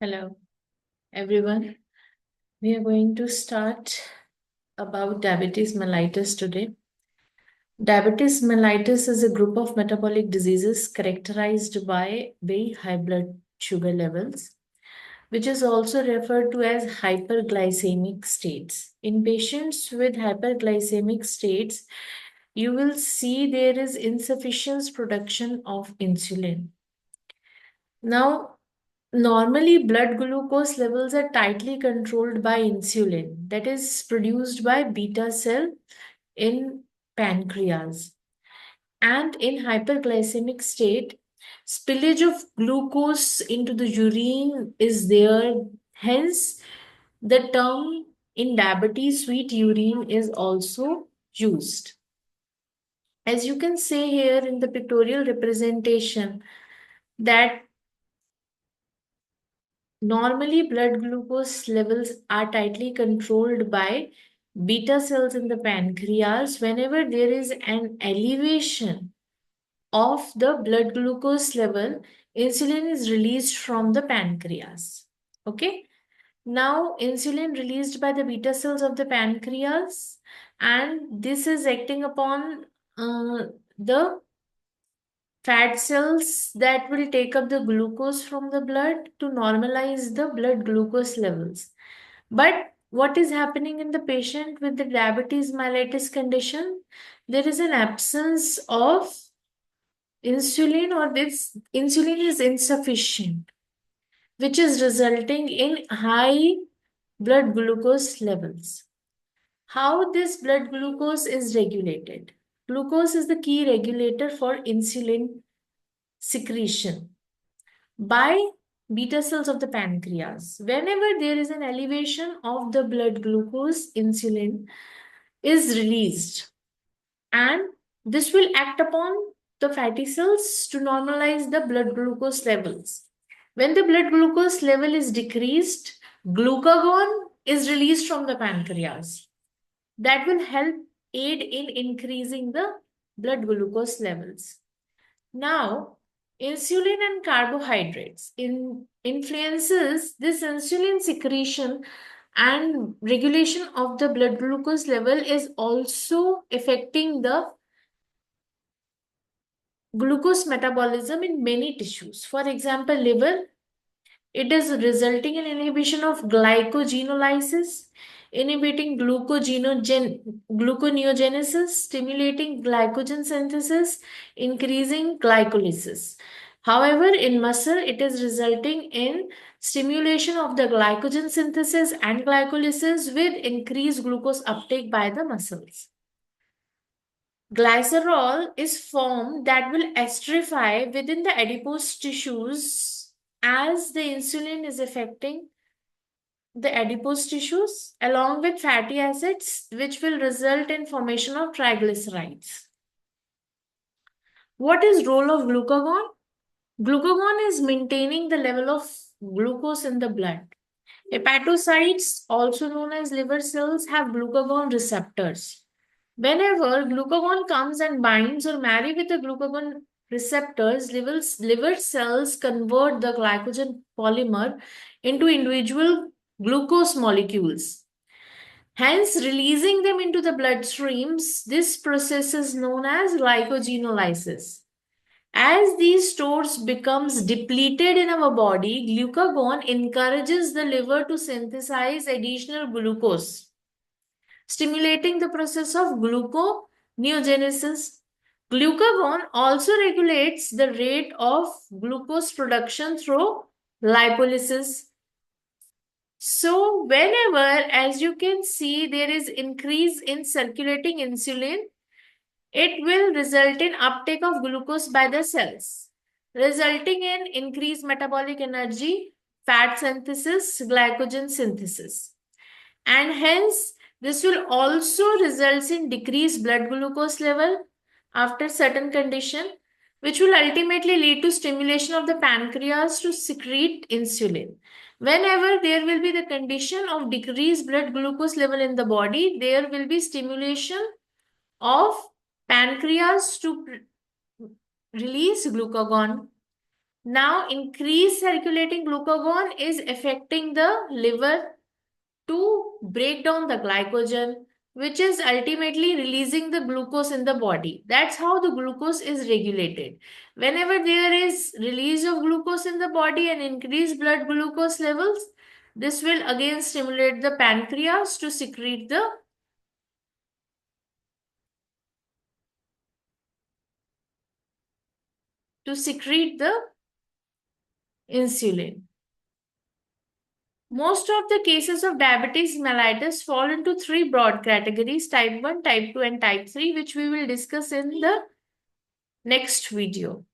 Hello, everyone. We are going to start about diabetes mellitus today. Diabetes mellitus is a group of metabolic diseases characterized by very high blood sugar levels, which is also referred to as hyperglycemic states. In patients with hyperglycemic states, you will see there is insufficient production of insulin. Now, normally, blood glucose levels are tightly controlled by insulin that is produced by beta cell in pancreas. And in hyperglycemic state, spillage of glucose into the urine is there. Hence, the term in diabetes sweet urine is also used. As you can see here in the pictorial representation, that normally, blood glucose levels are tightly controlled by beta cells in the pancreas. Whenever there is an elevation of the blood glucose level, insulin is released from the pancreas. Okay. Now, insulin released by the beta cells of the pancreas, and this is acting upon the fat cells that will take up the glucose from the blood to normalize the blood glucose levels. But what is happening in the patient with the diabetes mellitus condition? There is an absence of insulin, or this insulin is insufficient, which is resulting in high blood glucose levels. How this blood glucose is regulated? Glucose is the key regulator for insulin secretion by beta cells of the pancreas. Whenever there is an elevation of the blood glucose, insulin is released, and this will act upon the fatty cells to normalize the blood glucose levels. When the blood glucose level is decreased, glucagon is released from the pancreas. That will help aid in increasing the blood glucose levels. Now, insulin and carbohydrates influences this insulin secretion, and regulation of the blood glucose level is also affecting the glucose metabolism in many tissues. For example, liver, it is resulting in inhibition of glycogenolysis, inhibiting gluconeogenesis, stimulating glycogen synthesis, increasing glycolysis. However, in muscle, it is resulting in stimulation of the glycogen synthesis and glycolysis with increased glucose uptake by the muscles. Glycerol is formed that will esterify within the adipose tissues as the insulin is affecting the adipose tissues along with fatty acids, which will result in formation of triglycerides. What is role of glucagon? Glucagon is maintaining the level of glucose in the blood. Hepatocytes, also known as liver cells, have glucagon receptors. Whenever glucagon comes and binds or marry with the glucagon receptors, liver cells convert the glycogen polymer into individual glucose molecules. Hence, releasing them into the bloodstreams, this process is known as glycogenolysis. As these stores becomes depleted in our body, glucagon encourages the liver to synthesize additional glucose, stimulating the process of gluconeogenesis. Glucagon also regulates the rate of glucose production through lipolysis. So whenever, as you can see, there is increase in circulating insulin, it will result in uptake of glucose by the cells, resulting in increased metabolic energy, fat synthesis, glycogen synthesis. And hence, this will also result in decreased blood glucose level after certain condition, which will ultimately lead to stimulation of the pancreas to secrete insulin. Whenever there will be the condition of decreased blood glucose level in the body, there will be stimulation of pancreas to release glucagon. Now, increased circulating glucagon is affecting the liver to break down the glycogen, which is ultimately releasing the glucose in the body. That's how the glucose is regulated. Whenever there is release of glucose in the body and increased blood glucose levels, this will again stimulate the pancreas to secrete the insulin. Most of the cases of diabetes mellitus fall into three broad categories: type 1, type 2, and type 3, which we will discuss in the next video.